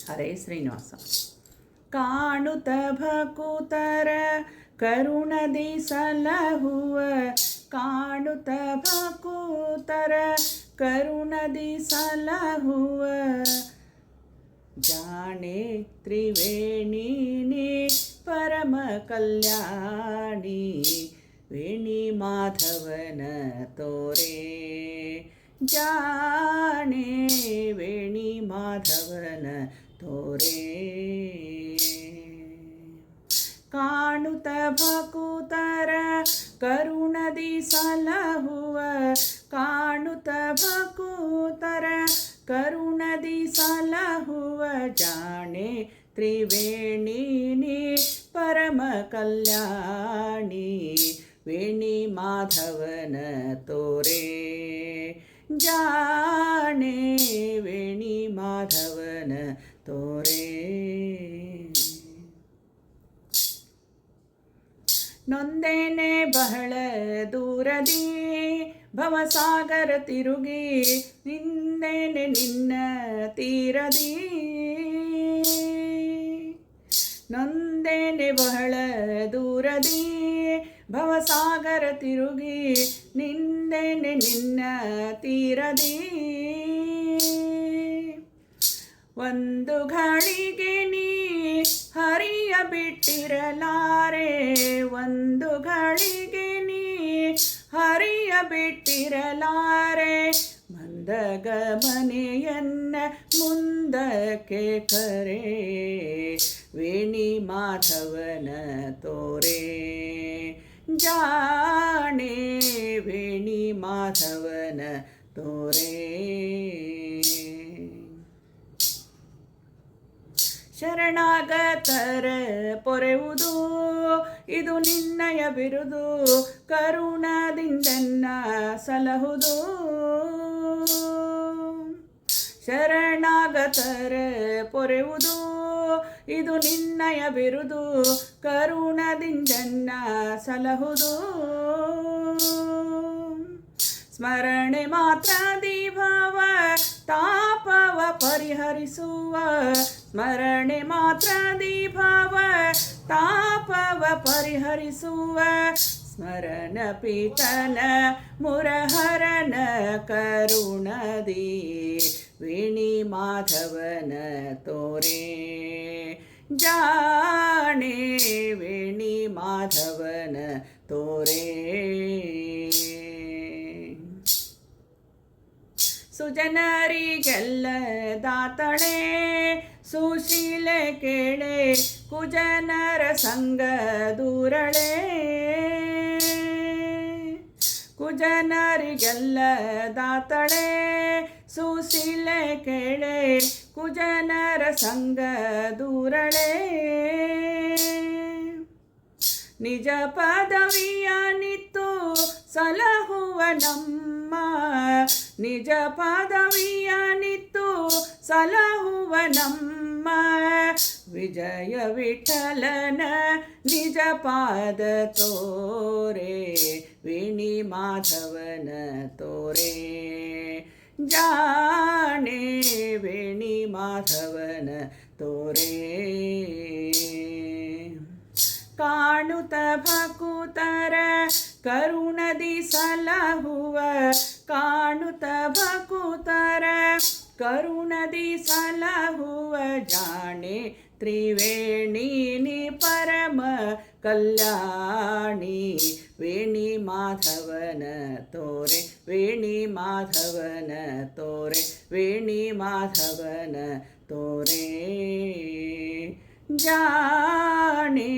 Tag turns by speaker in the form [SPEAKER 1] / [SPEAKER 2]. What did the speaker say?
[SPEAKER 1] ಹರೇ ಶ್ರೀನಿವಾಸ. ಕಾಣುತ್ತ ಭಕುತರ ಕರುಣದಿ ಸಲಹುವ, ಕಾಣುತ್ತ ಭಕುತರ ಕರುಣದಿ ಸಲಹುವ, ಜಾಣೆ ತ್ರಿವೇಣಿನಿ ಪರಮ ಕಲ್ಯಾಣಿ, ವೇಣಿ ಮಾಧವನ ತೋರೆ, ಜಾಣೆ ವೇಣಿ ಮಾಧವನ ತೋರೆ. ಕಾಣುತ್ತ ಭಕುತರ ಕರುಣದಿ ಸಲಹುವ, ಕಾಣುತ್ತ ಭಕುತರ ಕರುಣದಿ ಸಲಹುವ, ಜಾಣೆ ತ್ರಿವೇಣಿನಿ ಪರಮ ಕಲ್ಯಾಣಿ, ವೇಣಿ ಮಾಧವನ ತೋರೆ, ಜಾಣೆ ವೇಣಿ ಮಾಧವನ ತೋರೆ. ನೊಂದೇನೆ ಬಹಳ ದೂರದಿ ಭವಸಾಗರ ತಿರುಗಿ, ನಿಂದೇನೆ ನಿನ್ನ ತೀರದಿ, ನೊಂದೇನೆ ಬಹಳ ದೂರದಿ ಭವಸಾಗರ ತಿರುಗಿ, ನಿಂದೇನೆ ನಿನ್ನ ತೀರದಿ, ಒಂದು ಘಳಿಗೆ ನೀ ಹರಿಯ ಬಿಟ್ಟಿರಲಾರೆ, ಒಂದು ಘಳಿಗೆ ನೀ ಹರಿಯ ಬಿಟ್ಟಿರಲಾರೆ, ಮಂದಗಮನೆಯನ್ನ ಮುಂದಕ್ಕೆ ಕರೆ, ವೇಣಿ ಮಾಧವನ ತೋರೆ, ಜಾಣೆ ವೇಣಿ ಮಾಧವನ ತೋರೆ. ಶರಣಾಗತರ ಪೊರೆಯುವುದು ಇದು ನಿನ್ನಯ ಬಿರುದು, ಕರುಣದಿಂದನ್ನ ಸಲಹುದು, ಶರಣಾಗತರ ಪೊರೆಯುವುದು ಇದು ನಿನ್ನಯ ಬಿರುದು, ಕರುಣದಿಂದನ್ನ ಸಲಹುದು, ಸ್ಮರಣೆ ಮಾತ್ರ ದಿಭವ ತಾಪವ ಪರಿಹರಿಸುವ, ಸ್ಮರಣೆ ಮಾತ್ರ ದಿಭವ ತಾಪವ ಪರಿಹರಿಸುವ, ಸ್ಮರಣ ಪೀಠನ ಮುರಹರನ ಕರುಣದಿ, ವೇಣಿ ಮಾಧವನ ತೋರೆ, ಜಾಣೆ ವೇಣಿ ಮಾಧವನ ತೋರೆ. ಸುಜನರಿಗೆಲ್ಲ ದಾತಳೆ ಸುಶೀಲೆ ಕೇಳೆ, ಕುಜನರ ಸಂಗ ದೂರಳೆ, ಕುಜನರಿಗೆಲ್ಲ ದಾತಳೆ ಸುಶೀಲೆ ಕೇಳೆ, ಕುಜನರ ಸಂಗ ದೂರಳೆ, ನಿಜ ಪದವಿಯ ನಿತ್ತು ಸಲಹುವ ನಮ್ಮ, ನಿಜ ಪದವಿಯ ನಿತ್ತು ಸಲಹುವ ನಮ್ಮ, ವಿಜಯ ವಿಠಲನ ನಿಜ ಪಾದ ತೋರೆ, ವೇಣಿ ಮಾಧವನ ತೋರೆ, ಜಾಣೆ ವೇಣಿ ಮಾಧವನ ತೋರೆ. ಕಾಣುತ್ತ ಭಕುತರ ಕರುಣದಿ ಸಲಹುವ, ಕಾಣುತ್ತ ಭಕುತರ ಕರುಣದಿ ಸಲಹುವ, ಜಾಣೆ ತ್ರಿವೇಣಿನಿ ಪರಮ ಕಲ್ಯಾಣಿ, ವೇಣಿ ಮಾಧವನ ತೋರೆ, ವೇಣಿ ಮಾಧವನ ತೋರೆ, ವೇಣಿ ಮಾಧವನ ತೋರೆ, ಜಾಣೆ